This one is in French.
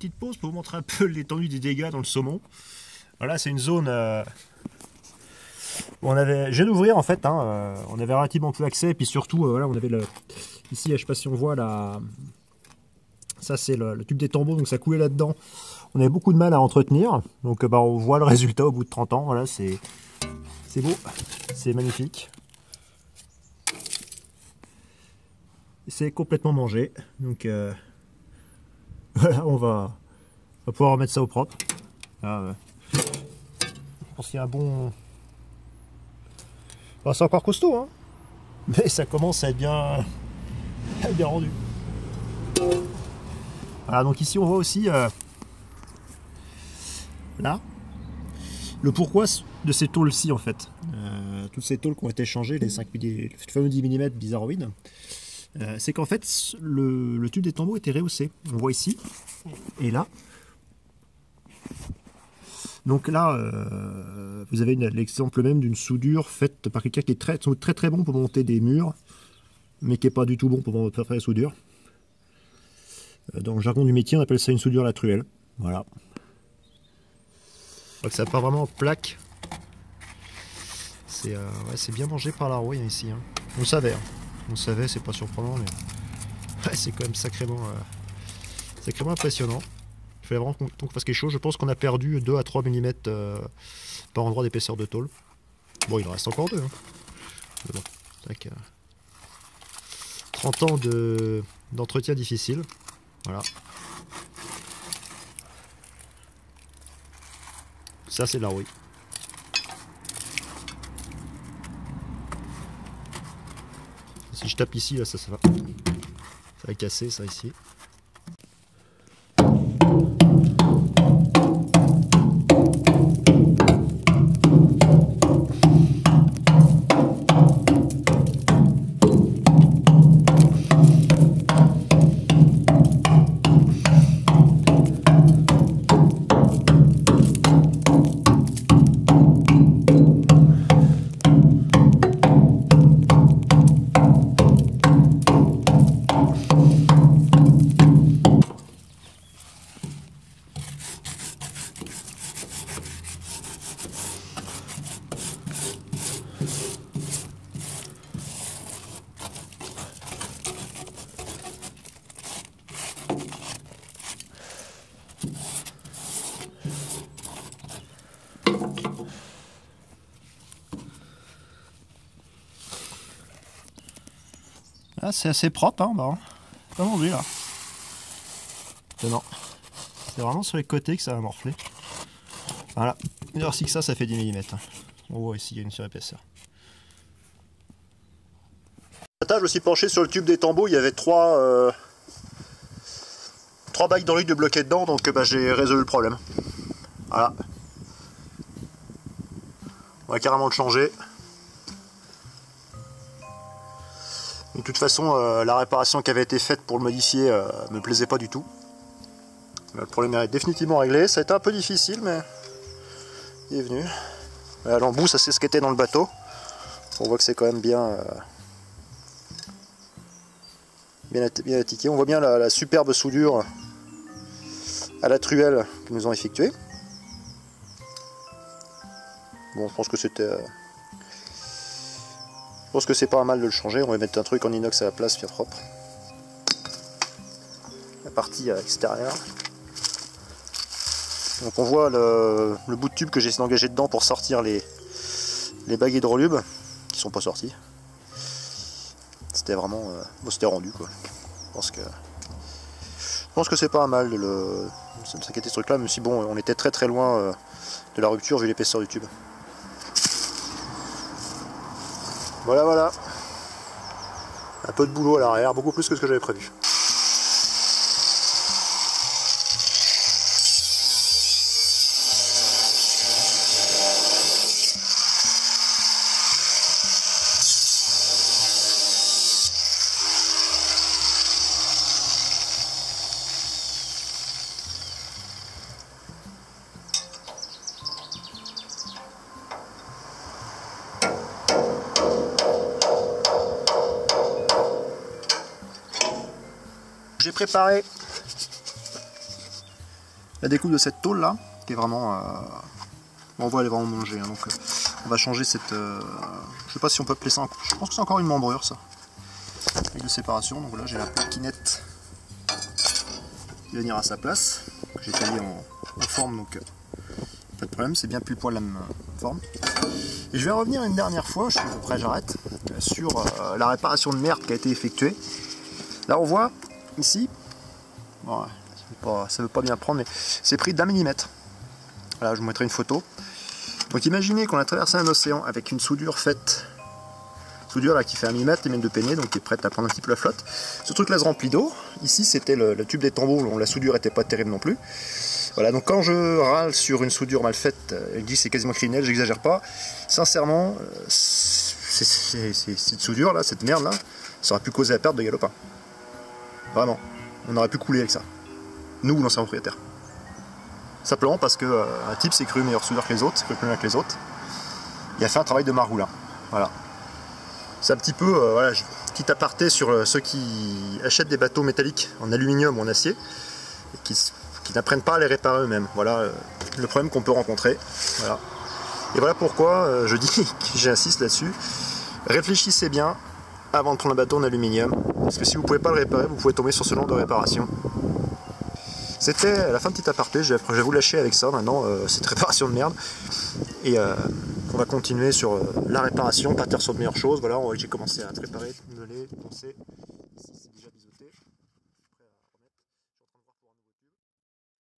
petite pause pour vous montrer un peu l'étendue des dégâts dans le saumon. Voilà, c'est une zone où on avait, je viens d'ouvrir en fait, hein, on avait relativement peu accès, et puis surtout, voilà, on avait ici, je sais pas si on voit là, ça c'est le tube des tombeaux, donc ça coulait là-dedans. On avait beaucoup de mal à entretenir, donc bah, on voit le résultat au bout de 30 ans. Voilà, c'est beau, c'est magnifique. C'est complètement mangé, donc voilà, on va pouvoir remettre ça au propre. Là, je pense qu'il y a un bon... Enfin, c'est encore costaud, hein, mais ça commence à être bien rendu. Voilà, donc ici on voit aussi là le pourquoi de ces tôles-ci en fait. Toutes ces tôles qui ont été changées, les fameux 10 mm bizarroïdes. C'est qu'en fait le tube des tombeaux était rehaussé. On voit ici et là. Donc là, vous avez l'exemple même d'une soudure faite par quelqu'un qui est très bon pour monter des murs, mais qui n'est pas du tout bon pour faire la soudure. Dans le jargon du métier, on appelle ça une soudure à la truelle. Voilà. Donc ça n'a pas vraiment plaque. C'est ouais, bien mangé par la rouille ici. Hein. On le savait. Hein. On le savait, c'est pas surprenant, mais ouais, c'est quand même sacrément impressionnant. Il fallait vraiment qu'on fasse quelque chose. Je pense qu'on a perdu 2 à 3 mm par endroit d'épaisseur de tôle. Bon, il en reste encore 2. Hein. Bon, tac, 30 ans d'entretien difficile. Voilà. Ça, c'est de la rouille. Si je tape ici, là, ça va casser, ça, ici. Ah, c'est assez propre, hein, bah, pas vendu là. Non, c'est vraiment sur les côtés que ça va morfler. Voilà, alors si que ça fait 10 mm. On voit ici, il y a une surépaisseur. Je me suis penché sur le tube des tambours, il y avait 3 bagues hydrauliques de bloquer dedans, donc bah, j'ai résolu le problème. Voilà. On va carrément le changer. De toute façon, la réparation qui avait été faite pour le modifier me plaisait pas du tout. Le problème est définitivement réglé. Ça a été un peu difficile, mais il est venu. L'embout, ça c'est ce qui était dans le bateau. On voit que c'est quand même bien attiqué. On voit bien la superbe soudure à la truelle que nous avons effectuée. Bon, je pense que c'était... Je pense que c'est pas mal de le changer. On va mettre un truc en inox à la place, bien propre. La partie extérieure. Donc on voit le bout de tube que j'ai essayé d'engager dedans pour sortir les bagues hydrolubes qui sont pas sorties. C'était vraiment... bon, c'était rendu quoi. Je pense que c'est pas mal de s'inquiéter ce truc là, même si bon, on était très loin de la rupture vu l'épaisseur du tube. Voilà. Un peu de boulot à l'arrière, beaucoup plus que ce que j'avais prévu. J'ai préparé la découpe de cette tôle là, qui est vraiment... on voit elle est vraiment mangée, hein, donc on va changer cette... je sais pas si on peut appeler ça, je pense que c'est encore une membrure ça, avec de séparation. Donc là j'ai la plaquinette qui va venir à sa place, que j'ai taillée en forme, donc pas de problème, c'est bien pile poil la même forme. Et je vais revenir une dernière fois, je suis prêt, j'arrête, sur la réparation de merde qui a été effectuée. Là on voit ici, bon, ça veut pas bien prendre, mais c'est pris d'1 millimètre. Voilà, je vous mettrai une photo. Donc imaginez qu'on a traversé un océan avec une soudure faite, soudure là qui fait 1 mm, les mètres de peignée, donc qui est prête à prendre un petit peu la flotte. Ce truc là se remplit d'eau. Ici c'était le tube des tambours, où la soudure était pas terrible non plus. Voilà, donc quand je râle sur une soudure mal faite, je dis c'est quasiment criminel, j'exagère pas. Sincèrement, cette soudure là, cette merde là, ça aurait pu causer la perte de galopin. Vraiment, on aurait pu couler avec ça. Nous, l'ancien propriétaire. Simplement parce que un type s'est cru meilleur soudeur que les autres, s'est cru plus bien que les autres. Il a fait un travail de margoulin. Voilà. C'est un petit peu, voilà, petit aparté sur ceux qui achètent des bateaux métalliques en aluminium ou en acier et qui n'apprennent pas à les réparer eux-mêmes. Voilà le problème qu'on peut rencontrer. Voilà. Et voilà pourquoi je dis, j'insiste là-dessus, réfléchissez bien avant de prendre un bateau en aluminium, parce que si vous ne pouvez pas le réparer, vous pouvez tomber sur ce genre de réparation. C'était la fin de petit aparté, je vais vous lâcher avec ça maintenant, cette réparation de merde. Et on va continuer sur la réparation, partir sur de meilleures choses. Voilà, j'ai commencé à te réparer, te meubler, te poncer.